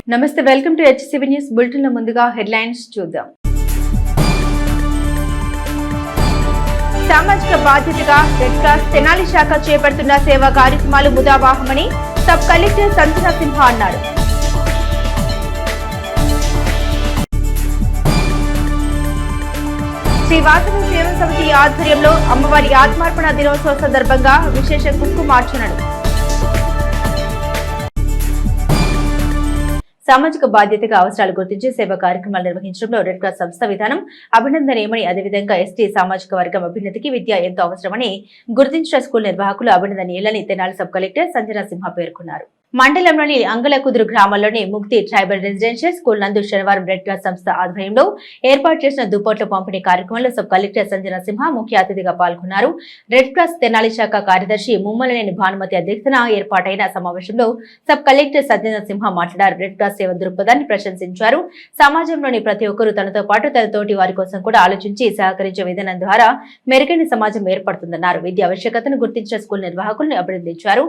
నమస్తే, welcome to HCV news bulletin లో ముందుగా హెడ్లైన్స్ చూద్దాం. సామాజిక బాధ్యతగా రెడ్ క్రాస్ తెనాలి శాఖ చేపడుతున్న సేవా కార్యక్రమాలు ముదావాహమని సబ్ కలెక్టర్ సంజన సింహ అన్నారు. శ్రీ వాసవి సేవా సమితి ఆధ్వర్యంలో అమ్మవారి ఆత్మార్పణ దినోత్సవం సందర్భంగా విశేష కుంకుమార్చనలు. సామాజిక బాధ్యతగా అవసరాలు గుర్తించి సేవా కార్యక్రమాలు నిర్వహించడంలో రెడ్ క్రాస్ సంస్థ విధానం అభినందనీయమని, అదేవిధంగా ఎస్టీ సామాజిక వర్గం అభ్యున్నతికి విద్య ఎంతో అవసరమని గుర్తించిన స్కూల్ నిర్వాహకులు అభినందనీయులని తెనాలి సబ్ కలెక్టర్ సంజన సింహ పేర్కొన్నారు. మండలంలోని అంగలకుదురు గ్రామంలోని ముక్తి ట్రైబల్ రెసిడెన్షియల్ స్కూల్ నందు శనివారం రెడ్ క్రాస్ సంస్థ ఆధ్వర్యంలో ఏర్పాటు చేసిన దుప్పట్ల పంపిణీ కార్యక్రమంలో సబ్ కలెక్టర్ సంజన సింహ ముఖ్య అతిథిగా పాల్గొన్నారు. రెడ్ క్రాస్ తెనాలి శాఖ కార్యదర్శి ముమ్మలనేని భానుమతి అధ్యక్షతన ఏర్పాటైన సమావేశంలో సబ్ కలెక్టర్ సంజన సింహ మాట్లాడారు. రెడ్ క్రాస్ సేవ దృక్పథాన్ని ప్రశంసించారు. సమాజంలోని ప్రతి ఒక్కరూ తనతో పాటు తన తోటి వారి కోసం కూడా ఆలోచించి సహకరించే విధానం ద్వారా మెరుగైన సమాజం ఏర్పడుతుందన్నారు. విద్య ఆవశ్యకతను గుర్తించిన స్కూల్ నిర్వాహకులను అభినందించారు.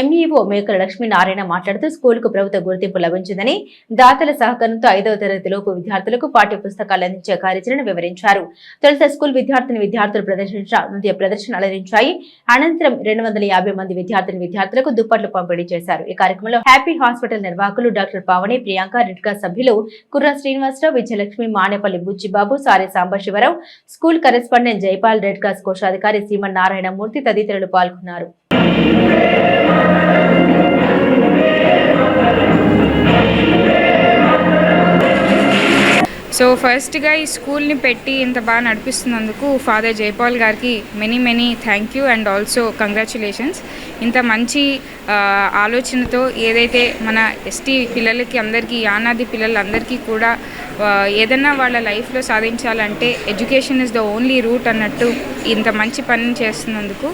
ఎంఈఓ మేకల లక్ష్మీనారాయణ మాట్లాడుతూ స్కూలుకు ప్రభుత్వ గుర్తింపు లభించిందని, దాతల సహకారంతో 5వ తరగతి లోపు విద్యార్థులకు పాఠ్య పుస్తకాలు అందించే కార్యాచరణ వివరించారు. తొలుత స్కూల్ విద్యార్థులు ప్రదర్శించిన నృత్య ప్రదర్శన అలరించాయి. అనంతరం 250 మంది విద్యార్థులకు దుప్పట్లు పంపిణీ చేశారు. ఈ కార్యక్రమంలో హ్యాపీ హాస్పిటల్ నిర్వాహకులు doctor Pavani, Priyanka, red cross సభ్యులు కుర్ర శ్రీనివాసరావు, విజయలక్ష్మి, మానేపల్లి బుచ్చిబాబు, సారే Sambasivarao, school correspondent Jaipal, red cross కోశాధికారి శ్రీమన్ నారాయణమూర్తి తదితరులు పాల్గొన్నారు. సో ఫస్ట్గా ఈ స్కూల్ని పెట్టి ఇంత బాగా నడిపిస్తున్నందుకు ఫాదర్ జైపాల్ గారికి many thank you and also congratulations. ఇంత మంచి ఆలోచనతో ఏదైతే మన ఎస్టీ పిల్లలకి అందరికీ, యానాది పిల్లలందరికీ కూడా ఏదన్నా వాళ్ళ లైఫ్లో సాధించాలంటే education is the only route అన్నట్టు ఇంత మంచి పని చేస్తున్నందుకు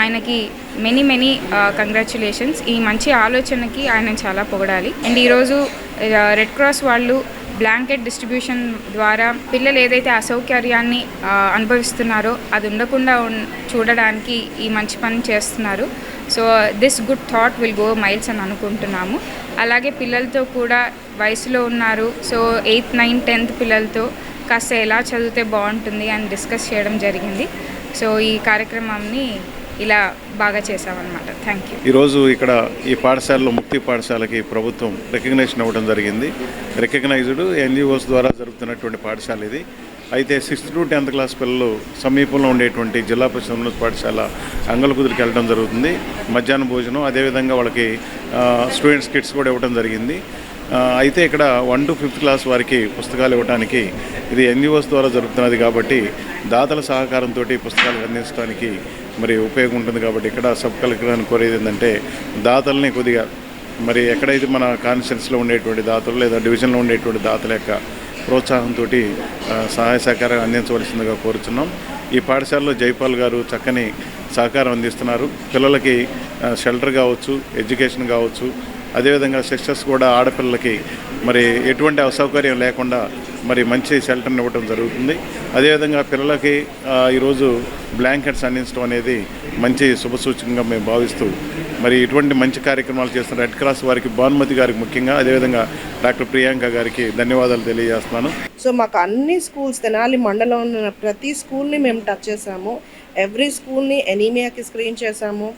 ఆయనకి మెనీ కంగ్రాచులేషన్స్. ఈ మంచి ఆలోచనకి ఆయన చాలా పొగడాలి. అండ్ ఈరోజు రెడ్ క్రాస్ వాళ్ళు బ్లాంకెట్ డిస్ట్రిబ్యూషన్ ద్వారా పిల్లలు ఏదైతే అసౌకర్యాన్ని అనుభవిస్తున్నారో అది ఉండకుండా చూడడానికి ఈ మంచి పని చేస్తున్నారు. So this good thought will go miles అని అనుకుంటున్నాము. అలాగే పిల్లలతో కూడా వయసులో ఉన్నారు, సో 8th, 9th, 10th పిల్లలతో కాస్త ఎలా చదివితే బాగుంటుంది అని డిస్కస్ చేయడం జరిగింది. సో ఈ కార్యక్రమాన్ని ఇలా బాగా చేసామన్నమాట. Thank you. ఈరోజు ఇక్కడ ఈ పాఠశాలలో ముక్తి పాఠశాలకి ప్రభుత్వం రికగ్నేషన్ ఇవ్వడం జరిగింది. రికగ్నైజ్డ్ ఎన్జిఓస్ ద్వారా జరుగుతున్నటువంటి పాఠశాల ఇది. అయితే 6th to 10th క్లాస్ పిల్లలు సమీపంలో ఉండేటువంటి జిల్లా పరిషత్ ఉన్నత పాఠశాల అంగలకుదురికి వెళ్ళడం జరుగుతుంది. మధ్యాహ్న భోజనం, అదేవిధంగా వాళ్ళకి స్టూడెంట్స్ కిట్స్ కూడా ఇవ్వడం జరిగింది. అయితే ఇక్కడ 1 to 5th క్లాస్ వారికి పుస్తకాలు ఇవ్వడానికి ఇది ఎన్జిఓస్ ద్వారా జరుగుతున్నది కాబట్టి దాతల సహకారంతో పుస్తకాలు అందించడానికి మరి ఉపయోగం ఉంటుంది. కాబట్టి ఇక్కడ సబ్ కలెక్టర్ అని కోరేది ఏంటంటే దాతల్ని కొద్దిగా మరి ఎక్కడైతే మన కాన్స్టిట్యున్సీలో ఉండేటువంటి దాతలు లేదా డివిజన్లో ఉండేటువంటి దాతల యొక్క ప్రోత్సాహంతో సహాయ సహకారం అందించవలసిందిగా కోరుతున్నాం. ఈ పాఠశాలలో జైపాల్ గారు చక్కని సహకారం అందిస్తున్నారు. పిల్లలకి షెల్టర్ కావచ్చు, ఎడ్యుకేషన్ కావచ్చు, అదేవిధంగా సిస్టర్స్ కూడా ఆడపిల్లలకి మరి ఎటువంటి అసౌకర్యం లేకుండా మరి మంచి షెల్టర్ని ఇవ్వడం జరుగుతుంది. అదేవిధంగా పిల్లలకి ఈరోజు బ్లాంకెట్స్ అందించడం అనేది మంచి శుభసూచకంగా మేము భావిస్తూ మరి ఇటువంటి మంచి కార్యక్రమాలు చేస్తున్న రెడ్ క్రాస్ వారికి, భానుమతి గారికి ముఖ్యంగా, అదేవిధంగా డాక్టర్ ప్రియాంక గారికి ధన్యవాదాలు తెలియజేస్తున్నాను. సో మాకు అన్ని స్కూల్స్ తెనాలి మండలం ఉన్న ప్రతి స్కూల్ని మేము టచ్ చేసాము. ఎవ్రీ స్కూల్ని ఎనీమియాకి స్క్రీన్ చేసాము,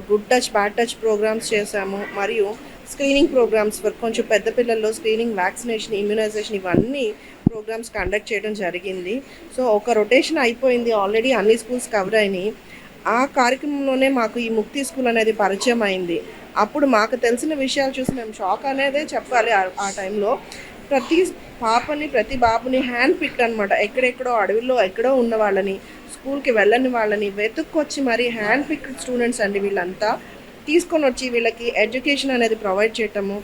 good touch bad touch programmes చేసాము, మరియు స్క్రీనింగ్ ప్రోగ్రామ్స్ ఫర్ కొంచెం పెద్ద పిల్లల్లో స్క్రీనింగ్, వ్యాక్సినేషన్, ఇమ్యునైజేషన్ ఇవన్నీ ప్రోగ్రామ్స్ కండక్ట్ చేయడం జరిగింది. సో ఒక రొటేషన్ అయిపోయింది, ఆల్రెడీ అన్ని స్కూల్స్ కవర్ అయినాయి. ఆ కార్యక్రమంలోనే మాకు ఈ ముక్తి స్కూల్ అనేది పరిచయం అయింది. అప్పుడు మాకు తెలిసిన విషయాలు చూసి మేము షాక్ అనేదే చెప్పాలి. ఆ టైంలో ప్రతి పాపని, ప్రతి బాబుని హ్యాండ్ పిక్ అనమాట, ఎక్కడెక్కడో అడవిలో ఎక్కడో ఉన్న వాళ్ళని, స్కూల్కి వెళ్ళని వాళ్ళని వెతుక్కొచ్చి మరి హ్యాండ్ పిక్ స్టూడెంట్స్ అండి వీళ్ళంతా తీసుకొని వచ్చి వీళ్ళకి ఎడ్యుకేషన్ అనేది ప్రొవైడ్ చేయటము.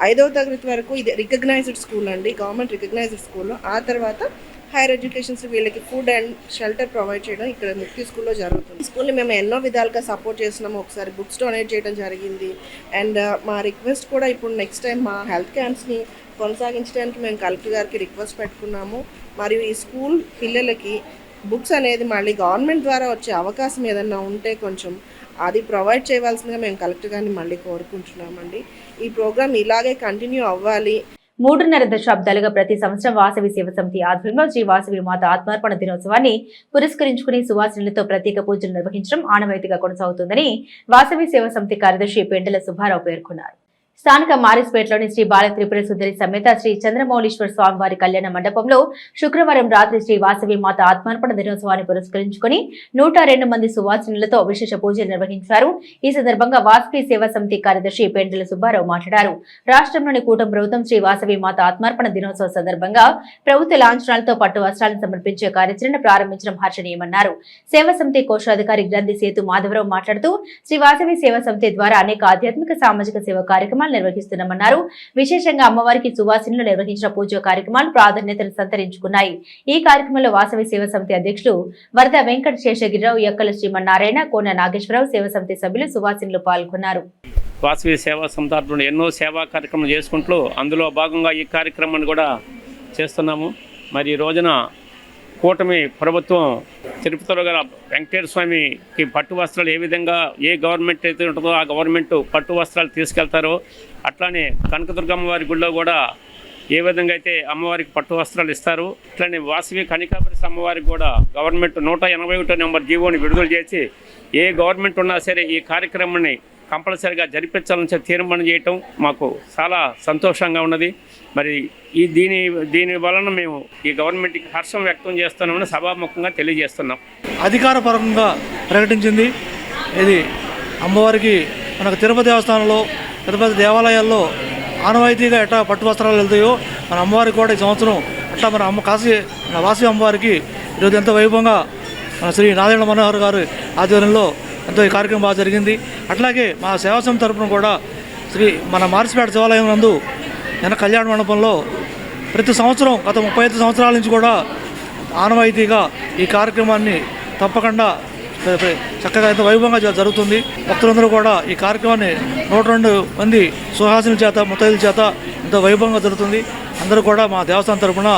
5వ తరగతి వరకు ఇది రికగ్నైజ్డ్ స్కూల్ అండి, గవర్నమెంట్ రికగ్నైజ్డ్ స్కూల్. ఆ తర్వాత హైయర్ ఎడ్యుకేషన్స్ వీళ్ళకి ఫుడ్ అండ్ షెల్టర్ ప్రొవైడ్ చేయడం ఇక్కడ ముక్తి స్కూల్లో జరుగుతుంది. స్కూల్ని మేము ఎన్నో విధాలుగా సపోర్ట్ చేస్తున్నాము. ఒకసారి బుక్స్ డొనేట్ చేయడం జరిగింది. అండ్ మా రిక్వెస్ట్ కూడా ఇప్పుడు నెక్స్ట్ టైం మా హెల్త్ క్యాంప్స్ని కొనసాగించడానికి మేము కలెక్టర్ గారికి రిక్వెస్ట్ పెట్టుకున్నాము. మరియు ఈ స్కూల్ పిల్లలకి బుక్స్ అనేది మళ్ళీ గవర్నమెంట్ ద్వారా వచ్చే అవకాశం ఏదన్నా ఉంటే కొంచెం అది ప్రొవైడ్ చేయవలసిందిగా మేము కలెక్టర్ గారిని మళ్ళీ కోరుకుంటున్నామండి. ఈ ప్రోగ్రామ్ ఇలాగే కంటిన్యూ అవ్వాలి. 3.5 దశాబ్దాలుగా ప్రతి సంవత్సరం వాసవి శివ సమితి ఆధ్వర్యంలో శ్రీ వాసవి మాత ఆత్మార్పణ దినోత్సవాన్ని పురస్కరించుకుని సువాసనలతో ప్రత్యేక పూజలు నిర్వహించడం ఆనవాయితీగా కొనసాగుతుందని వాసవి శివ సమితి కార్యదర్శి పెండెల సుబ్బారావు పేర్కొన్నారు. స్థానిక మారిస్పేటలోని శ్రీ బాల త్రిపుర సుందరి సమేత శ్రీ చంద్రమౌళీశ్వర స్వామివారి కళ్యాణ మండపంలో శుక్రవారం రాత్రి శ్రీ వాసవి మాత ఆత్మార్పణ దినోత్సవాన్ని పురస్కరించుకుని 102 మంది సువాసినులతో విశేష పూజలు నిర్వహించారు. ఈ సందర్భంగా వాసవి సేవా సమితి కార్యదర్శి పెండెల సుబ్బారావు మాట్లాడారు. రాష్ట్రంలోని కూటమి ప్రభుత్వం శ్రీ వాసవి మాత ఆత్మార్పణ దినోత్సవ సందర్భంగా ప్రభుత్వ లాంఛనాలతో పట్టు వస్త్రాలను సమర్పించే కార్యాచరణ ప్రారంభించడం హర్షణీయమన్నారు. సేవా సమితి కోశాధికారి గ్రంథి సేతు మాధవరావు మాట్లాడుతూ శ్రీ వాసవి సేవా సమితి ద్వారా అనేక ఆధ్యాత్మిక సామాజిక సేవా కార్యక్రమాలు నిర్వహిస్తున్నామన్నారు. విశేషంగా అమ్మవారికి సువాసినులు నిర్వహించిన పూజా కార్యక్రమాలు ప్రాధాన్యతను సంతరించుకున్నాయి. ఈ కార్యక్రమంలో వాసవి సేవా సమితి అధ్యక్షులు వరద వెంకట శేషగిరిరావు, యక్కల శ్రీమన్నారాయణ, కోన నాగేశ్వరరావు, సేవా సమితి సభ్యులు, సువాసినులు పాల్గొన్నారు. వాసవి సేవా సమితి ఎన్నో సేవా కార్యక్రమాలు చేసుకుంటూ అందులో భాగంగా ఈ కార్యక్రమాన్ని కూడా చేస్తున్నాము. మరి ఈ రోజున కూటమి ప్రభుత్వం తిరుపతిలో గల వెంకటేశ్వర స్వామికి పట్టు వస్త్రాలు ఏ విధంగా ఏ గవర్నమెంట్ అయితే ఉంటుందో ఆ గవర్నమెంట్ పట్టు వస్త్రాలు తీసుకెళ్తారో అట్లానే కనకదుర్గమ్మ వారి గుడిలో కూడా ఏ విధంగా అయితే అమ్మవారికి పట్టు వస్త్రాలు ఇస్తారు అట్లానే వాసవి కనికాపరిశ్రమ అమ్మవారికి కూడా గవర్నమెంట్ 181 నెంబర్ జీవోని విడుదల చేసి ఏ గవర్నమెంట్ ఉన్నా సరే ఈ కార్యక్రమాన్ని కంపల్సరిగా జరిపించాలని తీర్మానం చేయటం మాకు చాలా సంతోషంగా ఉన్నది. మరి దీని వలన మేము ఈ గవర్నమెంట్కి హర్షం వ్యక్తం చేస్తున్నామని సభాముఖంగా తెలియజేస్తున్నాం. అధికారపరంగా ప్రకటించింది ఇది అమ్మవారికి మనకు తిరుపతి దేవస్థానంలో తిరుపతి దేవాలయాల్లో ఆనవాయితీగా ఎట్లా పట్టు వస్త్రాలు వెళ్తాయో మన అమ్మవారికి కూడా ఈ సంవత్సరం అట్లా మన వాసవి అమ్మవారికి ఈరోజు ఎంతో వైభవంగా మన శ్రీ నారాయణ మనోహర్ గారి ఆధ్వర్యంలో ఎంతో ఈ కార్యక్రమం బాగా జరిగింది. అట్లాగే మా సేవా సమితి తరఫున కూడా మన మారిస్పేట శివాలయం నందు కళ్యాణ మండపంలో ప్రతి సంవత్సరం గత 35 సంవత్సరాల నుంచి కూడా ఆనవాయితీగా ఈ కార్యక్రమాన్ని తప్పకుండా చక్కగా ఎంతో వైభవంగా జరుగుతుంది. భక్తులందరూ కూడా ఈ కార్యక్రమాన్ని 102 మంది సుహాసినుల చేత ముత్తైదుల చేత ఎంతో వైభవంగా జరుగుతుంది. అందరూ కూడా మా దేవస్థానం తరఫున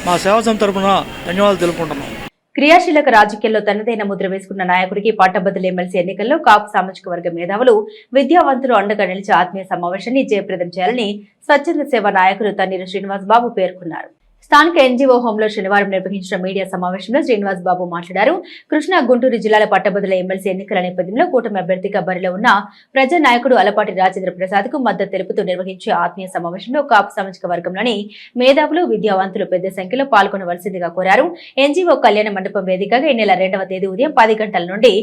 మా సేవా సమితి తరఫున ధన్యవాదాలు తెలుపుకుంటున్నాం. క్రియాశీలక రాజకీయాల్లో తనదైన ముద్ర వేసుకున్న నాయకుడికి పట్టభద్రుల ఎమ్మెల్సీ ఎన్నికల్లో కాపు సామాజిక వర్గ మేధావులు, విద్యావంతులు అండగా నిలిచి ఆత్మీయ సమావేశాన్ని జయప్రదం చేయాలని స్వచ్ఛంద సేవా నాయకులు తన్నీరు శ్రీనివాస్ బాబు పేర్కొన్నారు. స్థానిక ఎన్జీఓ హోంలో శనివారం నిర్వహించిన మీడియా సమావేశంలో శ్రీనివాస్ బాబు మాట్లాడారు. కృష్ణా, గుంటూరు జిల్లాల పట్టభద్రుల ఎమ్మెల్సీ ఎన్నికల నేపథ్యంలో కూటమి అభ్యర్థిగా బరిలో ఉన్న ప్రజా నాయకుడు అలపాటి రాజేంద్ర ప్రసాద్ కు మద్దతు తెలుపుతూ నిర్వహించే ఆత్మీయ సమావేశంలో కాపు సామాజిక వర్గంలోని మేధావులు, విద్యావంతులు పెద్ద సంఖ్యలో పాల్గొనవలసిందిగా కోరారు. ఎన్జీఓ కళ్యాణ మండపం వేదికగా ఈ నెల 2వ తేదీ ఉదయం 10 గంటల నుండి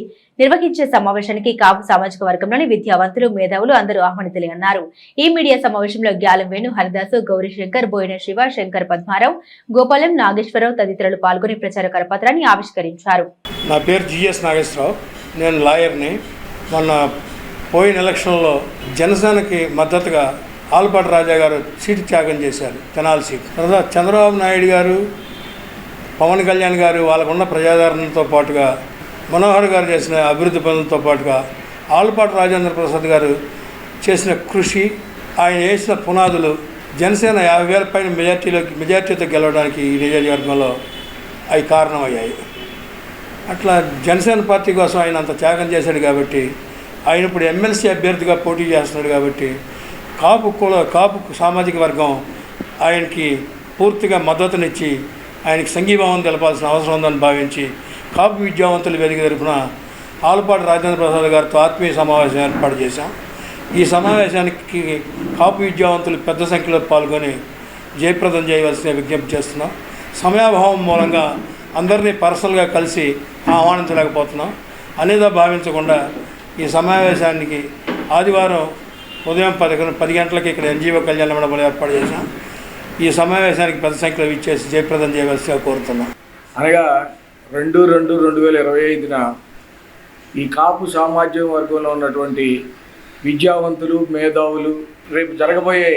నిర్వహించే సమావేశానికి కాపు సామాజిక వర్గంలోని విద్యావంతులు, మేధావులు అందరూ ఆహ్వానితులే అన్నారు. ఈ మీడియా సమావేశంలో గ్యాలం వేణు, హరిదాసు, గౌరీశంకర్, బోయిన శివ, శంకర్ పద్మారావు, గోపాలం, నాగేశ్వరరావు తదితరులు పాల్గొని ప్రచార కరపత్రాన్ని ఆవిష్కరించారు. నా పేరు జిఎస్ నాగేశ్వరరావు, నేను లాయర్ని. మొన్న పోయిన ఎలక్షన్లో జనసేనకి మద్దతుగా ఆలపాటి రాజా గారు సీటు త్యాగం చేశారు, తెనాలి సీట్. తర్వాత చంద్రబాబు నాయుడు గారు, పవన్ కళ్యాణ్ గారు వాళ్ళకున్న ప్రజాదరణతో పాటుగా మనోహర్ గారు చేసిన అభివృద్ధి పనులతో పాటుగా ఆలపాటి రాజేంద్ర ప్రసాద్ గారు చేసిన కృషి, ఆయన వేసిన పునాదులు జనసేన 50,000 పైన మెజార్టీతో గెలవడానికి ఈ నియోజకవర్గంలో అవి కారణమయ్యాయి. అట్లా జనసేన పార్టీ కోసం ఆయన అంత త్యాగం చేశాడు కాబట్టి ఆయన ఇప్పుడు ఎమ్మెల్సీ అభ్యర్థిగా పోటీ చేస్తున్నాడు కాబట్టి కాపు సామాజిక వర్గం ఆయనకి పూర్తిగా మద్దతునిచ్చి ఆయనకి సంఘీభావం తెలపాల్సిన అవసరం ఉందని భావించి కాపు విద్యావంతుల వేదిక తరపున ఆలపాటి రాజేంద్ర ప్రసాద్ గారితో ఆత్మీయ సమావేశం ఏర్పాటు చేశాం. ఈ సమావేశానికి కాపు విద్యావంతులు పెద్ద సంఖ్యలో పాల్గొని జయప్రదం చేయవలసిన విజ్ఞప్తి చేస్తున్నాం. సమయాభావం మూలంగా అందరినీ పర్సనల్గా కలిసి ఆహ్వానించలేకపోతున్నాం. అనేదా భావించకుండా ఈ సమావేశానికి ఆదివారం ఉదయం 10 గంటలకి ఇక్కడ ఎన్జీఓ కళ్యాణ మండపంలో ఏర్పాటు చేశాం. ఈ సమావేశానికి పెద్ద సంఖ్యలో ఇచ్చేసి జయప్రదం చేయవలసిగా కోరుతున్నాం. అనగా 2/2/2025న ఈ కాపు సామాజిక వర్గంలో ఉన్నటువంటి విద్యావంతులు, మేధావులు రేపు జరగబోయే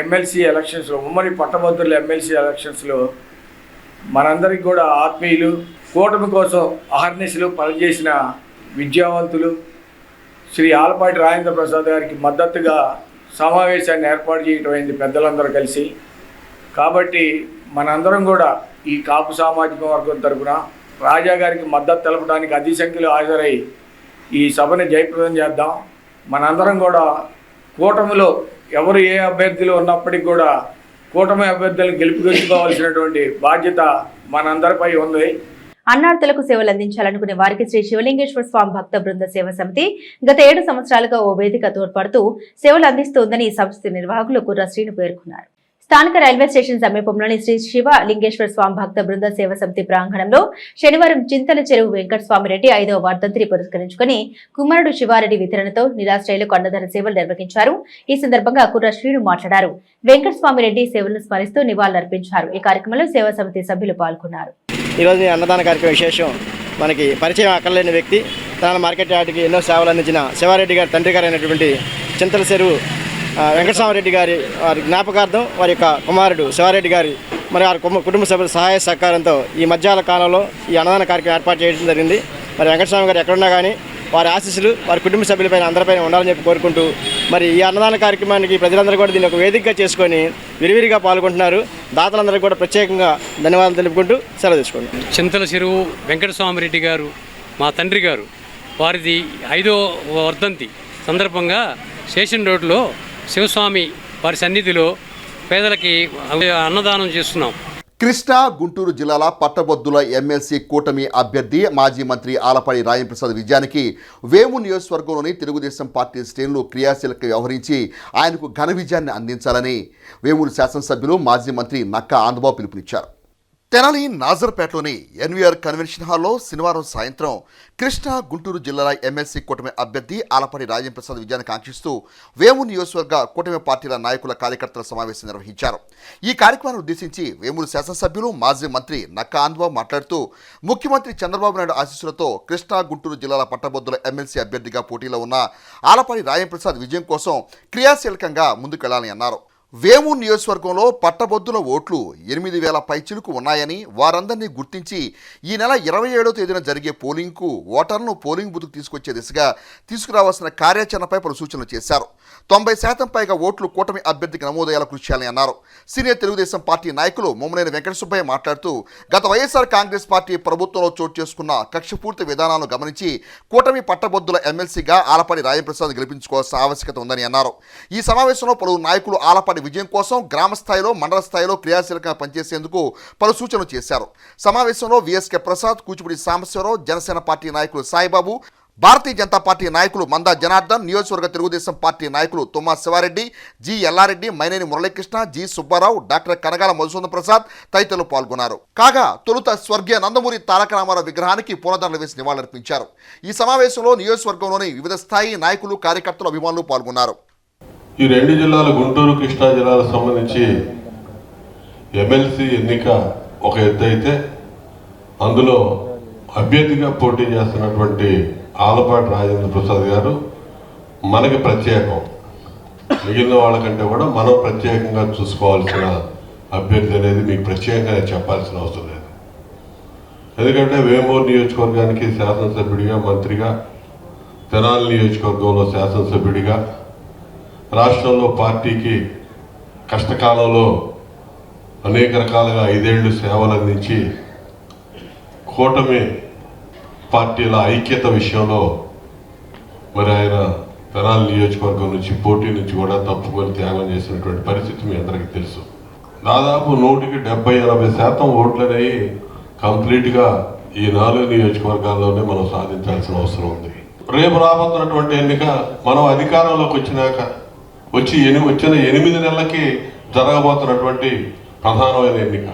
ఎమ్మెల్సీ ఎలక్షన్స్లో, ఉమ్మడి పట్టభద్రుల ఎమ్మెల్సీ ఎలక్షన్స్లో మనందరికీ కూడా ఆత్మీయులు, కూటమి కోసం అహర్నిశలు పనిచేసిన విద్యావంతులు శ్రీ ఆలపాటి రాజేంద్ర ప్రసాద్ గారికి మద్దతుగా సమావేశాన్ని ఏర్పాటు చేయడం అయింది పెద్దలందరూ కలిసి. కాబట్టి మనందరం కూడా ఈ కాపు సామాజిక వర్గం తరపున రాజా గారికి మద్దతు తెలపడానికి అతి సంఖ్యలో హాజరై ఈ సభని జయప్రదం చేద్దాం. మనందరం కూడా కూటమిలో ఎవరు ఏ అభ్యర్థులు ఉన్నప్పటికీ కూడా కూటమి అభ్యర్థులను గెలుపుకోవాల్సినటువంటి బాధ్యత మనందరిపై ఉంది. అన్నార్థులకు సేవలు అందించాలనుకునే వారికి శ్రీ శివలింగేశ్వర స్వామి భక్త బృంద సేవ సమితి గత 7 సంవత్సరాలుగా ఓ వేదిక తోడ్పడుతూ సేవలు అందిస్తోందని ఈ సంస్థ నిర్వాహకులు కుర్ర శ్రీను పేర్కొన్నారు. స్థానిక రైల్వే స్టేషన్ సమీపంలోని శ్రీ శివ లింగేశ్వర స్వామి భక్త బృంద సేవ సమితి ప్రాంగణంలో శనివారం చింతల చెరువు వెంకటస్వామిరెడ్డి 5వ వర్ధంతిని పురస్కరించుకుని కుమారుడు శివారెడ్డి వితరణతో నిరాశ్రయులకు అన్నదాన సేవలు నిర్వహించారు. ఈ సందర్భంగా కుర్ర శ్రీను మాట్లాడారు. వెంకటస్వామిరెడ్డి సేవలను స్మరిస్తూ నివాళులర్పించారు. ఈ కార్యక్రమంలో సేవా సమితి సభ్యులు పాల్గొన్నారు. ఈరోజు అన్నదాన కార్యక్రమం విశేషం. మనకి పరిచయం అక్కర్లేని వ్యక్తి, తన మార్కెట్ యార్డ్కి ఎన్నో సేవలు అందించిన శివారెడ్డి గారి తండ్రి గారు అయినటువంటి చింతల చెరువు వెంకటస్వామిరెడ్డి గారి వారి జ్ఞాపకార్థం వారి యొక్క కుమారుడు శివారెడ్డి గారి మరి వారి కుటుంబ సభ్యుల సహాయ సహకారంతో ఈ మధ్యాహ్న కాలంలో ఈ అన్నదాన కార్యక్రమం ఏర్పాటు చేయడం జరిగింది. మరి వెంకటస్వామి గారు ఎక్కడున్నా కానీ వారి ఆశీస్సులు వారి కుటుంబ సభ్యులపైన అందరిపైన ఉండాలని చెప్పి కోరుకుంటూ మరి ఈ అన్నదాన కార్యక్రమానికి ప్రజలందరూ కూడా దీన్ని ఒక వేదికగా చేసుకొని విరివిరిగా పాల్గొంటున్నారు. దాతలందరికీ కూడా ప్రత్యేకంగా ధన్యవాదాలు తెలుపుకుంటూ సెలవు తీసుకుంటాం. చింతల చెరువు వెంకటస్వామిరెడ్డి గారు మా తండ్రి గారు వారిది 5వ వర్ధంతి సందర్భంగా స్టేషన్ రోడ్లో శివస్వామి వారి సన్నిధిలో పేదలకి అన్నదానం చేస్తున్నాం. కృష్ణా గుంటూరు జిల్లాల పట్టభద్రుల ఎమ్మెల్సీ కూటమి అభ్యర్థి మాజీ మంత్రి ఆలపాడి రాజంప్రసాద్ విజయానికి వేము నియోజకవర్గంలోని తెలుగుదేశం పార్టీ శ్రేణులు క్రియాశీలకంగా వ్యవహరించి ఆయనకు ఘన విజయాన్ని అందించాలని వేమూరు శాసనసభ్యులు మాజీ మంత్రి నక్కా ఆంధ్రబాబు పిలుపునిచ్చారు. తెనాలి నాజర్పేటలోని ఎన్వీఆర్ కన్వెన్షన్ హాల్లో శనివారం సాయంత్రం కృష్ణా గుంటూరు జిల్లాల ఎమ్మెల్సీ కూటమి అభ్యర్థి ఆలపాడి రాజంప్రసాద్ విజయాన్ని కాంక్షిస్తూ వేమూరు నియోజకవర్గ కూటమి పార్టీల నాయకుల కార్యకర్తల సమావేశం నిర్వహించారు. ఈ కార్యక్రమాన్ని ఉద్దేశించి వేమూరు శాసనసభ్యులు మాజీ మంత్రి నక్కా ఆంధ్రబాబు మాట్లాడుతూ ముఖ్యమంత్రి చంద్రబాబు నాయుడు ఆశీస్సులతో కృష్ణా గుంటూరు జిల్లాల పట్టభద్రుల ఎమ్మెల్సీ అభ్యర్థిగా పోటీలో ఉన్న ఆలపాడి రాజంప్రసాద్ విజయం కోసం క్రియాశీలకంగా ముందుకెళ్లాలని అన్నారు. వేమూరు నియోజకవర్గంలో పట్టభద్రుల ఓట్లు 8,000 పైచిలుకు ఉన్నాయని వారందరినీ గుర్తించి ఈ నెల 27వ తేదీన జరిగే పోలింగ్కు ఓటర్లను పోలింగ్ బూత్కు తీసుకొచ్చే దిశగా తీసుకురావాల్సిన కార్యాచరణపై పలు సూచనలు చేశారు. 90% పైగా ఓట్లు కూటమి అభ్యర్థికి నమోదయ్యేలా కృషి చేయాలని అన్నారు. సీనియర్ తెలుగుదేశం పార్టీ నాయకులు మోమినేని వెంకట సుబ్బయ్య మాట్లాడుతూ గత వైఎస్ఆర్ కాంగ్రెస్ పార్టీ ప్రభుత్వంలో చోటు చేసుకున్న కక్షపూర్తి విధానాలను గమనించి కూటమి పట్టభద్రుల ఎమ్మెల్సీగా ఆలపాడి రాజంప్రసాద్ గెలిపించుకోవాల్సిన ఆవశ్యకత ఉందని అన్నారు. ఈ సమావేశంలో పలువురు నాయకులు ఆలపాడి విజయం కోసం గ్రామ స్థాయిలో మండల స్థాయిలో క్రియాశీలకంగా పనిచేసేందుకు పలు సూచనలు చేశారు. సమావేశంలో విఎస్కే ప్రసాద్, కూచిపూడి సాంబశివరావు, జనసేన పార్టీ నాయకులు సాయిబాబు, భారతీయ జనతా పార్టీ నాయకులు మందా జనార్దన్, నియోజకవర్గ తెలుగుదేశం పార్టీ నాయకులు Thumma Sivareddy, G Yellareddy, Maineni Muralikrishna, G Subbarao, doctor Kanagala Madhusudan Prasad తదితరులు పాల్గొన్నారు. కాగా తొలుత స్వర్గీయ నందమూరి తారక రామారావు విగ్రహానికి పూలదండలు వేసి నివాళులర్పించారు. ఈ సమావేశంలో నియోజకవర్గంలోని వివిధ స్థాయి నాయకులు, కార్యకర్తలు, అభిమానులు పాల్గొన్నారు. ఈ 2 జిల్లాల గుంటూరు కృష్ణా జిల్లాలకు సంబంధించి ఎమ్మెల్సీ ఎన్నిక ఒక ఎత్తు అయితే అందులో అభ్యర్థిగా పోటీ చేస్తున్నటువంటి ఆలపాటి రాజేంద్ర ప్రసాద్ గారు మనకి ప్రత్యేకం. మిగిలిన వాళ్ళకంటే కూడా మనం ప్రత్యేకంగా చూసుకోవాల్సిన అభ్యర్థి అనేది మీకు ప్రత్యేకంగా చెప్పాల్సిన అవసరం లేదు. ఎందుకంటే వేమూరు నియోజకవర్గానికి శాసనసభ్యుడిగా, మంత్రిగా, తెనాలి నియోజకవర్గంలో శాసనసభ్యుడిగా, రాష్ట్రంలో పార్టీకి కష్టకాలంలో అనేక రకాలుగా 5 ఏళ్ళు సేవలు అందించి కూటమి పార్టీల ఐక్యత విషయంలో మరి ఆయన తెనాలి నియోజకవర్గం నుంచి పోటీ నుంచి కూడా తప్పుకొని త్యాగం చేసినటువంటి పరిస్థితి మీ అందరికీ తెలుసు. దాదాపు 100-70-80% ఓట్లు అనేవి కంప్లీట్గా ఈ 4 నియోజకవర్గాల్లోనే మనం సాధించాల్సిన అవసరం ఉంది. రేపు రాబోతున్నటువంటి ఎన్నిక మనం అధికారంలోకి వచ్చిన 8 నెలలకి జరగబోతున్నటువంటి ప్రధానమైన ఎన్నిక.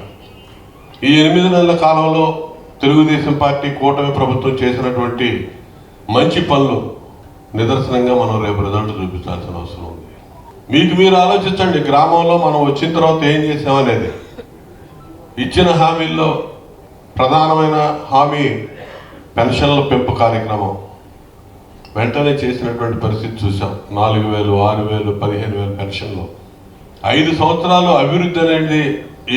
ఈ 8 నెలల కాలంలో తెలుగుదేశం పార్టీ కూటమి ప్రభుత్వం చేసినటువంటి మంచి పనులు నిదర్శనంగా మనం రేపు రిజల్ట్ చూపించాల్సిన అవసరం ఉంది. మీకు మీరు ఆలోచించండి, గ్రామంలో మనం వచ్చిన తర్వాత ఏం చేసామనేది. ఇచ్చిన హామీల్లో ప్రధానమైన హామీ పెన్షన్ల పెంపు కార్యక్రమం వెంటనే చేసినటువంటి పరిస్థితి చూసాం. 4,000, 6,000, 15,000 పెన్షన్లు. 5 సంవత్సరాలు అభివృద్ధి అనేది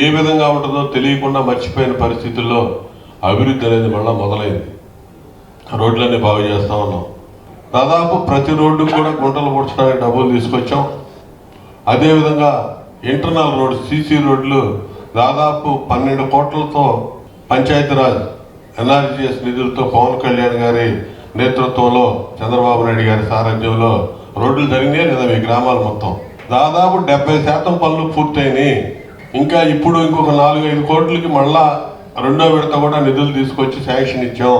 ఏ విధంగా ఉంటుందో తెలియకుండా మర్చిపోయిన పరిస్థితుల్లో అభివృద్ధి అనేది మళ్ళీ మొదలైంది. రోడ్లన్నీ బాగు చేస్తా ఉన్నాం. దాదాపు ప్రతి రోడ్డు కూడా గుంటలు పూడ్చడానికి డబ్బులు తీసుకొచ్చాం. అదేవిధంగా ఇంటర్నల్ రోడ్, సీసీ రోడ్లు దాదాపు 12 కోట్లతో పంచాయతీరాజ్ ఎన్ఆర్జీఎస్ నిధులతో పవన్ కళ్యాణ్ గారి నేతృత్వంలో చంద్రబాబు నాయుడు గారి సారథ్యంలో రోడ్లు జరిగినాయి లేదా మీ గ్రామాలు మొత్తం దాదాపు 70% పనులు పూర్తయినాయి. ఇంకా ఇప్పుడు ఇంకొక 4-5 కోట్లకి మళ్ళా రెండో విడత కూడా నిధులు తీసుకొచ్చి శాంక్షన్ ఇచ్చాం.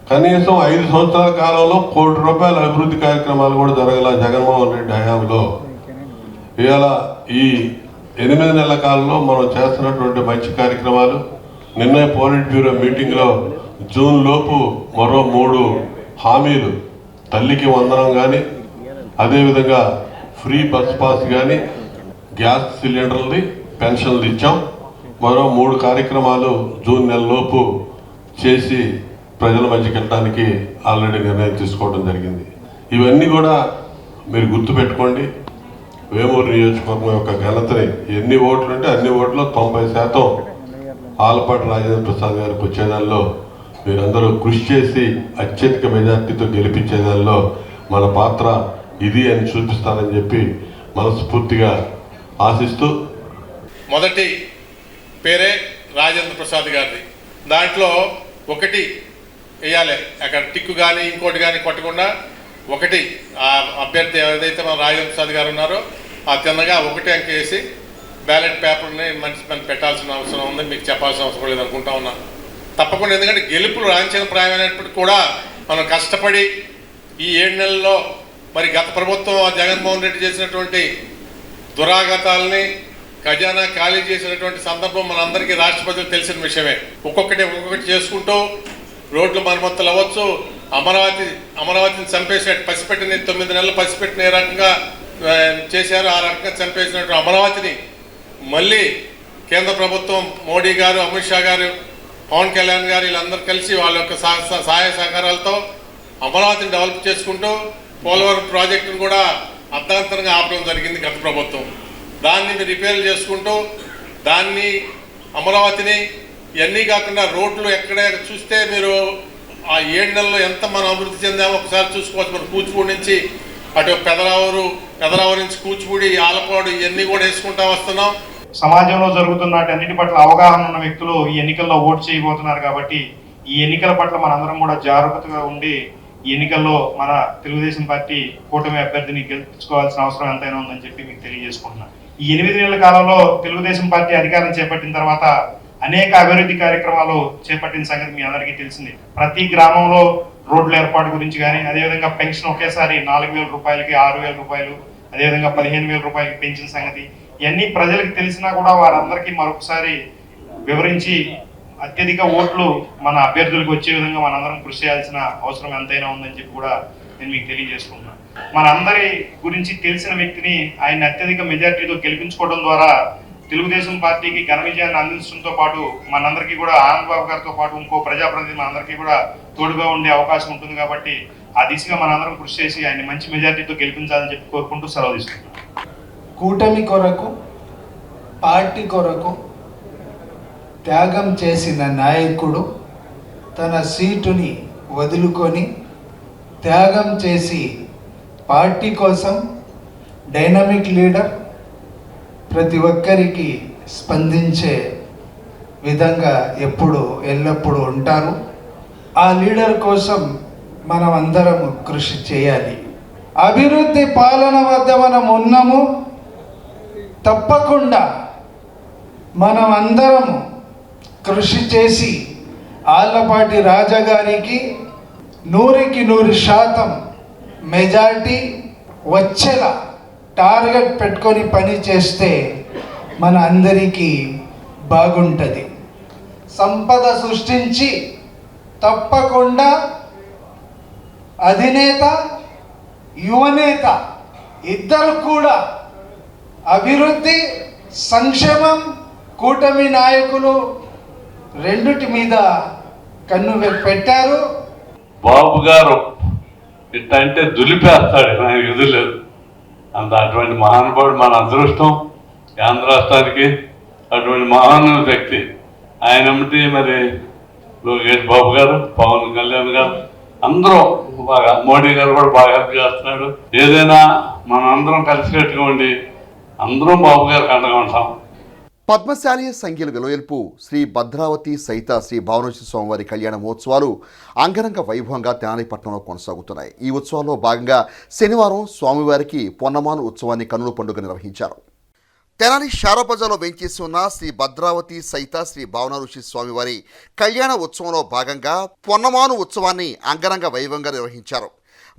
కనీసం 5 సంవత్సరాల కాలంలో ₹1 కోటి అభివృద్ధి కార్యక్రమాలు కూడా జరగల జగన్మోహన్ రెడ్డి హయాంలో. ఇవాళ ఈ 8 నెలల కాలంలో మనం చేస్తున్నటువంటి మంచి కార్యక్రమాలు, నిన్న పోలిట్ బ్యూరో మీటింగ్లో జూన్ లోపు మరో 3 హామీలు, తల్లికి వందనం కానీ, అదేవిధంగా ఫ్రీ బస్ పాస్ కానీ, గ్యాస్ సిలిండర్లది పెన్షన్లు ఇచ్చాం. మరో 3 కార్యక్రమాలు జూన్ నెలలోపు చేసి ప్రజల మధ్యకి వెళ్ళడానికి ఆల్రెడీ నిర్ణయం తీసుకోవడం జరిగింది. ఇవన్నీ కూడా మీరు గుర్తుపెట్టుకోండి. వేమూరు నియోజకవర్గం యొక్క ఘనతని ఎన్ని ఓట్లు ఉంటే అన్ని ఓట్లు 90% ఆలపాటి రాజేంద్ర ప్రసాద్ గారికి వచ్చేదానిలో మీరందరూ కృషి చేసి అత్యధిక మెజార్టీతో గెలిపించేదానిలో మన పాత్ర ఇది అని చూపిస్తానని చెప్పి మనస్ఫూర్తిగా ఆశిస్తూ, మొదటి పేరే రాజేంద్ర ప్రసాద్ గారిది. దాంట్లో ఒకటి వేయాలి, అక్కడ టిక్కు కానీ ఇంకోటి కానీ కొట్టకుండా ఒకటి ఆ అభ్యర్థి ఏదైతే మన రాజేంద్ర ప్రసాద్ గారు ఉన్నారో ఆ తిన్నగా ఒకటి అంక వేసి బ్యాలెట్ పేపర్ని మన పెట్టాల్సిన అవసరం ఉంది. మీకు చెప్పాల్సిన అవసరం లేదు అనుకుంటా ఉన్నాను. తప్పకుండా, ఎందుకంటే గెలుపులు రాంఛన ప్రాయమైనప్పటికీ కూడా మనం కష్టపడి ఈ 7 నెలల్లో మరి గత ప్రభుత్వం జగన్మోహన్ రెడ్డి చేసినటువంటి దురాగతాలని, ఖజానా ఖాళీ చేసినటువంటి సందర్భం మనందరికీ రాష్ట్ర ప్రజలకు తెలిసిన విషయమే. ఒక్కొక్కటి చేసుకుంటూ రోడ్లు మరమ్మతులు అవ్వచ్చు, అమరావతిని చంపేసినట్టు పసిపెట్టిన 9 నెలలు పసిపెట్టిన ఏ రకంగా చేశారు ఆ రకంగా చంపేసినట్టు అమరావతిని మళ్ళీ కేంద్ర ప్రభుత్వం మోడీ గారు, అమిత్ షా గారు, పవన్ కళ్యాణ్ గారు వీళ్ళందరూ కలిసి వాళ్ళ యొక్క సహాయ సహకారాలతో అమరావతిని డెవలప్ చేసుకుంటూ పోలవరం ప్రాజెక్టును కూడా అర్ధాంతరంగా ఆపడం జరిగింది గత ప్రభుత్వం. దాన్ని మీరు రిపేర్లు చేసుకుంటూ దాన్ని అమరావతిని ఇవన్నీ కాకుండా రోడ్లు ఎక్కడ చూస్తే మీరు ఆ 7 నెలల్లో ఎంత మనం అభివృద్ధి చెందామో ఒకసారి చూసుకోవచ్చు. మనం కూచిపూడి నుంచి అటు పెదరావూరు నుంచి కూచిపూడి, ఆలపాడు ఇవన్నీ కూడా వేసుకుంటా వస్తున్నాం. సమాజంలో జరుగుతున్న అన్నిటి పట్ల అవగాహన ఉన్న వ్యక్తులు ఈ ఎన్నికల్లో ఓటు చేయబోతున్నారు. కాబట్టి ఈ ఎన్నికల పట్ల మనందరం కూడా జాగ్రత్తగా ఉండి ఈ ఎన్నికల్లో మన తెలుగుదేశం పార్టీ కూటమి అభ్యర్థిని గెలిపించుకోవాల్సిన అవసరం ఎంతైనా ఉందని చెప్పి మీకు తెలియజేసుకుంటున్నాను. ఈ 8 నెలల కాలంలో తెలుగుదేశం పార్టీ అధికారం చేపట్టిన తర్వాత అనేక అభివృద్ధి కార్యక్రమాలు చేపట్టిన సంగతి మీ అందరికీ తెలిసింది. ప్రతి గ్రామంలో రోడ్ల ఏర్పాటు గురించి కానీ, అదేవిధంగా పెన్షన్ ఒకేసారి 4,000 రూపాయలకి 6,000 రూపాయలు, అదేవిధంగా 15,000 రూపాయలకి పెంచిన సంగతి ఇవన్నీ ప్రజలకు తెలిసినా కూడా వారందరికీ మరొకసారి వివరించి అత్యధిక ఓట్లు మన అభ్యర్థులకు వచ్చే విధంగా మనందరం కృషి చేయాల్సిన అవసరం ఎంతైనా ఉందని చెప్పి కూడా నేను మీకు తెలియజేసుకుంటున్నాను. మనందరి గురించి తెలిసిన వ్యక్తిని ఆయన అత్యధిక మెజార్టీతో గెలిపించుకోవడం ద్వారా తెలుగుదేశం పార్టీకి ఘన విజయాన్ని అందించడంతో పాటు మనందరికీ కూడా ఆనందబాబు గారితో పాటు ఇంకో ప్రజాప్రతినిధి మనందరికీ కూడా తోడుగా ఉండే అవకాశం ఉంటుంది. కాబట్టి ఆ దిశగా మనందరం కృషి చేసి ఆయన మంచి మెజార్టీతో గెలిపించాలని చెప్పి కోరుకుంటూ సెలవు తీసుకుంటున్నాను. కూటమి కొరకు, పార్టీ కొరకు త్యాగం చేసిన నాయకుడు తన సీటుని వదులుకొని త్యాగం చేసి పార్టీ కోసం డైనమిక్ లీడర్, ప్రతి ఒక్కరికి స్పందించే విధంగా ఎల్లప్పుడూ ఉంటారు. ఆ లీడర్ కోసం మనం అందరం కృషి చేయాలి. అభివృద్ధి పాలన వద్ద మనం ఉన్నాము. తప్పకుండా మనం అందరము కృషి చేసి ఆళ్లపాటి రాజా గారికి 100కి 100% మెజార్టీ వచ్చేలా టార్గెట్ పెట్టుకొని పని చేస్తే మన అందరికీ బాగుంటుంది. సంపద సృష్టించి తప్పకుండా అధినేత, యువనేత ఇద్దరు కూడా అభివృద్ధి, సంక్షేమం, కూటమి నాయకులు రెండిటి మీద కన్ను పెట్టారు. బాబు గారు ఇట్టంటే దులిపేస్తాడు, ఆయన ఎదురులేదు. అటువంటి మహానుభావుడు మన అదృష్టం. ఆంధ్ర రాష్ట్రానికి అటువంటి మహాను వ్యక్తి. ఆయన ఏమిటి మరి లోకేష్ బాబు గారు, పవన్ కళ్యాణ్ గారు అందరూ బాగా, మోడీ గారు కూడా బాగా హెల్ప్ చేస్తున్నాడు. ఏదైనా మనం అందరం కలిసికట్టుగా ఉండి అందరం బాబు గారికి అండగా ఉంటాం. పద్మశాలి సంఖ్యల వెలువెల్పు శ్రీ భద్రావతి సహిత శ్రీ భావనేశ్వర స్వామివారి కళ్యాణ మహోత్సవాలు అంగరంగ వైభవంగా తెనాలి పట్టణంలో కొనసాగుతున్నాయి. ఈ ఉత్సవాల్లో భాగంగా శనివారం స్వామివారికి పొన్నమాను ఉత్సవాన్ని కన్నుల పండుగ నిర్వహించారు. తెనాలి షారాబజార్లో వేంచేసి ఉన్న శ్రీ భద్రావతి సహిత శ్రీ భావనేశ్వర స్వామివారి కళ్యాణ ఉత్సవంలో భాగంగా పొన్నమాను ఉత్సవాన్ని అంగరంగ వైభవంగా నిర్వహించారు.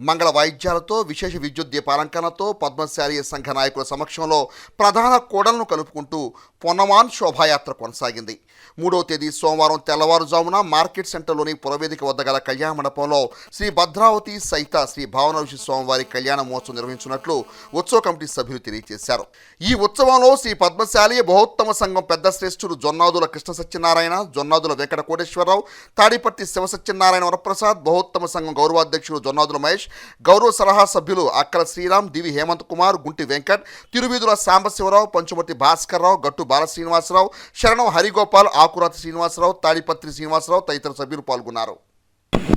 మంగళ వాయిద్యాలతో విశేష విద్యుత్ దీపాలంకరణతో పద్మశాలి సంఘ నాయకుల సమక్షంలో ప్రధాన కోడలను కలుపుకుంటూ పొన్నమాన్ శోభాయాత్ర కొనసాగింది. 3వ తేదీ సోమవారం తెల్లవారుజామున మార్కెట్ సెంటర్లోని పురవేదిక వద్ద గల కళ్యాణ మండపంలో శ్రీ భద్రావతి సహిత శ్రీ భావనేశ్వర స్వామివారి కళ్యాణ మహోత్సవం నిర్వహించినట్లు ఉత్సవ కమిటీ సభ్యులు తెలియజేశారు. ఈ ఉత్సవంలో శ్రీ పద్మశాలి బహుత్తమ సంఘం పెద్ద శ్రేష్ఠుడు జొన్నాదుల కృష్ణ సత్యనారాయణ, జొన్నాదుల వెంకట కోటేశ్వరరావు, తాడిపర్తి శివ సత్యనారాయణ వరప్రసాద్, బహుత్తమ సంఘం గౌరవాధ్యక్షుడు జొన్నాదుల మహేష్, గౌరవ సలహా సభ్యులు అక్కల శ్రీరామ్, దివి హేమంత్ కుమార్, గుంటి వెంకట్, తిరువీధుల సాంబశివరావు, పంచుమతి భాస్కర్రావు, గట్టు బాలశ్రీనివాసరావు, శరణం హరిగోపాల్, ఆకురాతి శ్రీనివాసరావు, తాడిపత్రి శ్రీనివాసరావు తదితర సభ్యులు పాల్గొన్నారు.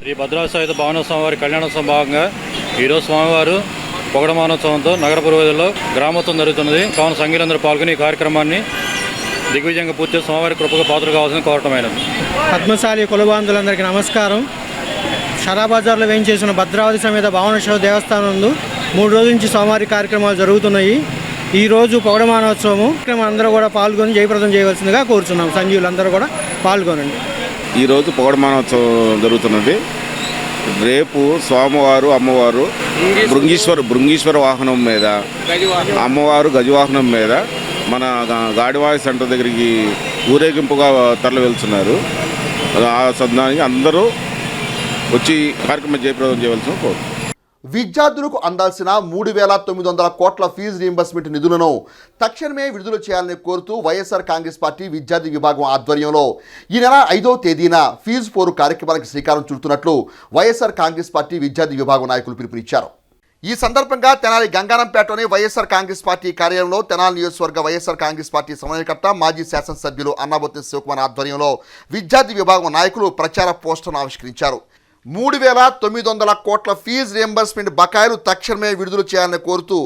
శ్రీ భద్రావతి సహిత భావనేశ్వర స్వామివారి కళ్యాణోత్సవం భాగంగా ఈరోజు స్వామివారు పొగడమానోత్సవంతో నగర పురోగతిలో గ్రామోత్సవం జరుగుతున్నది. కావున సంఘీయులందరూ పాల్గొని ఈ కార్యక్రమాన్ని దిగ్విజయంగా పూర్తి స్వామివారి కృపకు పాత్ర కావాల్సిన కోరటమైనది. పద్మశాలి కులబాంధులందరికీ నమస్కారం. షారాబజార్లో వేయించేసిన భద్రావతి సమేత భావనేశ్వర దేవస్థానం నందు 3 రోజుల నుంచి స్వామివారి కార్యక్రమాలు జరుగుతున్నాయి. ఈరోజు పౌడమానోత్సవము అందరూ కూడా పాల్గొని జయప్రదం చేయవలసిందిగా కోరుచున్నాం. సంజీవులందరూ కూడా పాల్గొనండి. ఈరోజు పౌడమానోత్సవం జరుగుతున్నది. రేపు స్వామివారు అమ్మవారు భృంగీశ్వర వాహనం మీద, అమ్మవారు గజవాహనం మీద మన గాడివాయి సెంటర్ దగ్గరికి ఊరేగింపుగా తరలి వెళ్తున్నారు. ఆ సందర్భానికి అందరూ వచ్చి కార్యక్రమం జయప్రదం చేయవలసిన కోరు. విద్యార్థులకు అందాల్సిన 3,900 కోట్ల ఫీజు రీయింబర్స్మెంట్ నిధులను తక్షణమే విడుదల చేయాలని కోరుతూ వైఎస్ఆర్ కాంగ్రెస్ పార్టీ విద్యార్థి విభాగం ఆధ్వర్యంలో ఈ నెల 5వ తేదీన ఫీజు పోరు కార్యక్రమానికి శ్రీకారం చుడుతున్నట్లు వైఎస్ఆర్ కాంగ్రెస్ పార్టీ విద్యార్థి విభాగం నాయకులు పిలుపునిచ్చారు. ఈ సందర్భంగా తెనాలి గంగారంపేటలోని వైఎస్ఆర్ కాంగ్రెస్ పార్టీ కార్యాలయంలో తెనాలి నియోజకవర్గ వైఎస్ఆర్ కాంగ్రెస్ పార్టీ సమన్వయకర్త మాజీ శాసనసభ్యులు అన్నాబొత్తిన శివకుమార్ ఆధ్వర్యంలో విద్యార్థి విభాగం నాయకులు ప్రచార పోస్టర్ను ఆవిష్కరించారు. 3,900 కోట్ల ఫీజు రియంబర్స్మెంట్ బకాయిలు తక్షణమే విడుదల చేయాలని కోరుతూ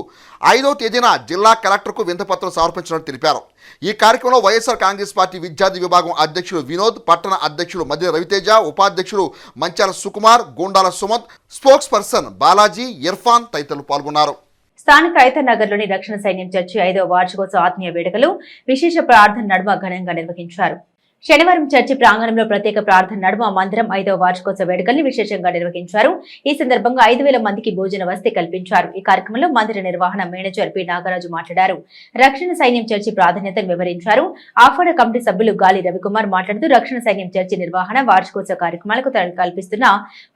5వ తేదీన జిల్లా కలెక్టర్కు వినతిపత్రం సమర్పించినట్టు తెలిపారు. ఈ కార్యక్రమంలో వైఎస్ఆర్ కాంగ్రెస్ పార్టీ విద్యార్థి విభాగం అధ్యక్షులు వినోద్, పట్టణ అధ్యక్షులు మధ్య రవితేజ, ఉపాధ్యక్షులు మంచాల సుకుమార్, గోండాల సుమంత్, స్పోక్స్ పర్సన్ బాలాజీ, ఇర్ఫాన్ తదితరులు పాల్గొన్నారు. స్థానిక ఐతనగర్లోని రక్షణ సైన్యం చర్చి 5వ వార్షికోత్సవ ఆత్మీయ వేడుకలు విశేష ప్రార్థన నడుమ ఘనంగా నిర్వహించారు. శనివారం చర్చి ప్రాంగణంలో ప్రత్యేక ప్రార్థన నడుమ మందిరం 5వ వార్షికోత్సవ వేడుకల్ని విశేషంగా నిర్వహించారు. ఈ సందర్భంగా 5,000 మందికి భోజన వసతి కల్పించారు. ఈ కార్యక్రమంలో మందిర నిర్వహణ మేనేజర్ పి నాగరాజు మాట్లాడారు. రక్షణ సైన్యం చర్చి ప్రాధాన్యతను వివరించారు. ఆఫ్వాడ కమిటీ సభ్యులు గాలి రవికుమార్ మాట్లాడుతూ రక్షణ సైన్యం చర్చి నిర్వహణ వార్షికోత్సవ కార్యక్రమాలకు కల్పిస్తున్న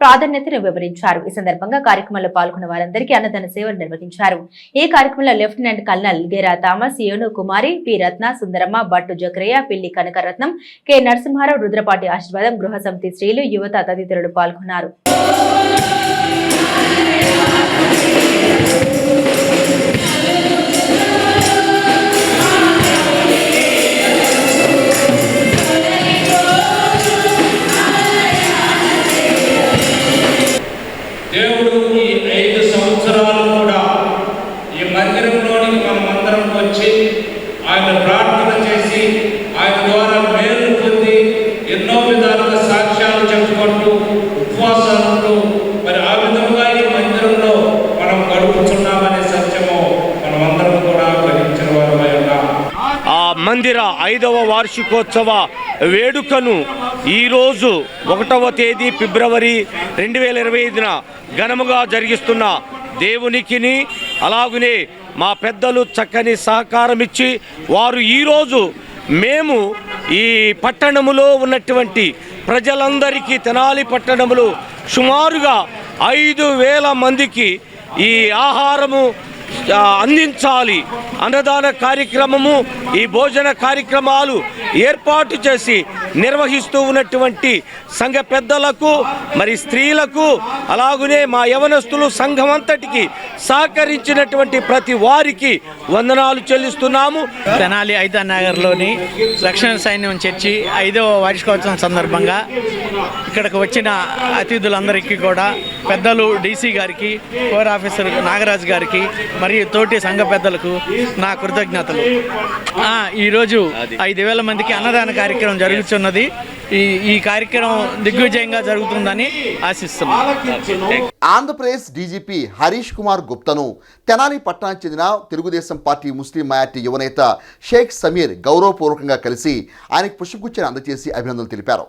ప్రాధాన్యతను వివరించారు. ఈ సందర్భంగా కార్యక్రమంలో పాల్గొన్న వారందరికీ అన్నదాన సేవలు నిర్వహించారు. ఈ కార్యక్రమంలో లెఫ్టినెంట్ కల్నల్ గేరా థామస్, యోను కుమారి, పి రత్న, సుందరమ్మ, బట్టు జక్రయ్య, పిల్లి కనకరత్నం, కె నరసింహారావు, రుద్రపాటి ఆశీర్వాదం, గృహ సమితి స్త్రీలు, యువత తదితరులు పాల్గొన్నారు. దేవుడు ఈ 5 సంవత్సరాలు కూడా ఈ మందిరంలోనికి మనమందరం వచ్చి ఆయన ప్రార్థన చేసి ఆయన ద్వారా మేలు పొంది ఎన్నో విధాలుగా సాక్ష్యాలు చెప్పుకుంటూ ఉపవాసాలు మరి ఆ విధంగా ఈ మందిరంలో మనం గడుపుతున్నామనే సత్యము మనమందరం కూడా గ్రహించిన వారమై ఉన్నాం. ఆ మందిర 5వ వార్షికోత్సవ వేడుకను ఈరోజు 1వ తేదీ ఫిబ్రవరి 2025న ఘనముగా జరిగిస్తున్న దేవునికిని అలాగనే మా పెద్దలు చక్కని సహకారం ఇచ్చి వారు ఈరోజు మేము ఈ పట్టణములో ఉన్నటువంటి ప్రజలందరికీ తెనాలి పట్టణములో సుమారుగా 5,000 మందికి ఈ ఆహారము అందించాలి అన్నదాన కార్యక్రమము, ఈ భోజన కార్యక్రమాలు ఏర్పాటు చేసి నిర్వహిస్తూ ఉన్నటువంటి సంఘ పెద్దలకు మరి స్త్రీలకు అలాగనే మా యవనస్తులు సంఘం అంతటికి సహకరించినటువంటి ప్రతి వారికి వందనాలు చెల్లిస్తున్నాము. తెనాలి ఐదా నగర్లోని రక్షణ సైన్యం చర్చి 5వ వార్షికోత్సవం సందర్భంగా ఇక్కడికి వచ్చిన అతిథులందరికీ కూడా పెద్దలు డీసీ గారికి, కోర్ ఆఫీసర్ నాగరాజు గారికి మరియు తోటి సంఘ పెద్దలకు నా కృతజ్ఞతలు. ఈరోజు 5,000 మందికి అన్నదాన కార్యక్రమం జరుగుతున్నది. ఈ కార్యక్రమం దిగ్విజయంగా జరుగుతుందని ఆశిస్తున్నాను. ఆంధ్రప్రదేశ్ డీజీపీ హరీష్ కుమార్ గుప్తాను తెనాలి పట్టణానికి చెందిన తెలుగుదేశం పార్టీ ముస్లిం మైనార్టీ యువనేత షేక్ సమీర్ గౌరవపూర్వకంగా కలిసి ఆయనకు పుష్పగుచ్చాన్ని అందజేసి అభినందనలు తెలిపారు.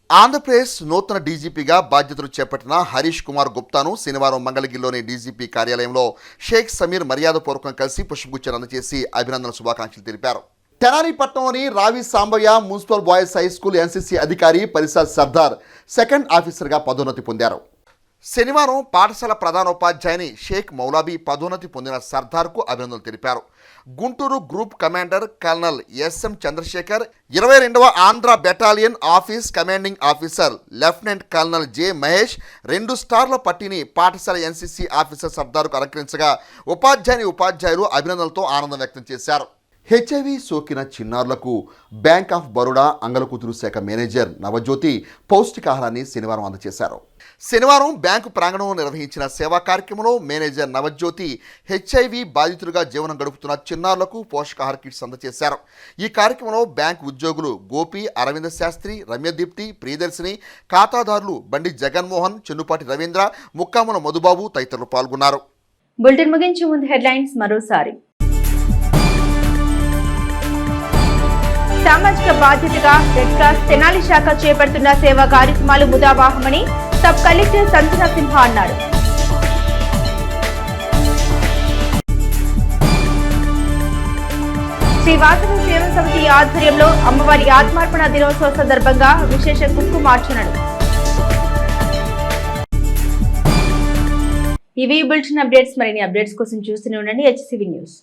ఆంధ్రప్రదేశ్ నూతన డీజీపీగా బాధ్యతలు చేపట్టిన హరీష్ కుమార్ గుప్తాను శనివారం మంగళగిరిలోని డీజీపీ కార్యాలయంలో షేక్ సమీర్ మర్యాదపూర్వకంగా కలిసి పుష్పగుచ్చాన్ని అందజేసి అభినందన శుభాకాంక్షలు తెలిపారు. తెనాలి పట్టణంలోని Ravi Sambaiah municipal boys high school NCC అధికారి పరిషత్ సర్దార్ సెకండ్ ఆఫీసర్గా పదోన్నతి పొందారు. శనివారం పాఠశాల ప్రధానోపాధ్యాయుని షేక్ మౌలాబీ పదోన్నతి పొందిన సర్దార్కు అభినందనలు తెలిపారు. Guntur group commander colonel SM Chandrasekhar, 22వ Andhra battalion office commanding officer lieutenant colonel J Mahesh 2 స్టార్ల పట్టిని పాఠశాల ఎన్సీసీ ఆఫీసర్ సర్దార్కు అలంకరించగా ఉపాధ్యాయులు అభినందనలతో ఆనందం వ్యక్తం చేశారు. హెచ్ఐవి సోకిన చిన్నారులకు బ్యాంక్ ఆఫ్ బరోడా అంగలకూతురు శాఖ మేనేజర్ నవజ్యోతి పౌష్టికాహారాన్ని శనివారం అందజేశారు. శనివారం బ్యాంకు ప్రాంగణంలో నిర్వహించిన సేవా కార్యక్రమంలో మేనేజర్ నవజ్యోతి హెచ్ఐవి బాధితులుగా జీవనం గడుపుతున్న చిన్నారులకు పోషకాహార కిట్స్ అందజేశారు. ఈ కార్యక్రమంలో బ్యాంకు ఉద్యోగులు గోపి, అరవింద శాస్త్రి, రమ్యదీప్తి, ప్రియదర్శిని, ఖాతాదారులు బండి జగన్మోహన్, చెన్నుపాటి రవీంద్ర, ముక్కాముల మధుబాబు తదితరులు పాల్గొన్నారు. బులెటిన్ ముగించే ముందు హెడ్లైన్స్ మరోసారి. సామాజిక బాధ్యతగా రెడ్ క్రాస్ తెనాలి శాఖ చేపడుతున్న సేవా కార్యక్రమాలు ముదావాహమని సబ్ కలెక్టర్ సంజన సింహ అన్నారు. శ్రీ వాసవి సేవా సమితి ఆధ్వర్యంలో అమ్మవారి ఆత్మార్పణ దినోత్సవ సందర్భంగా విశేష కుంకుమార్చనలు. ఇవి బులెటిన్ అప్డేట్స్. మరిన్ని అప్డేట్స్ కోసం చూస్తూనే ఉండండి HCV న్యూస్.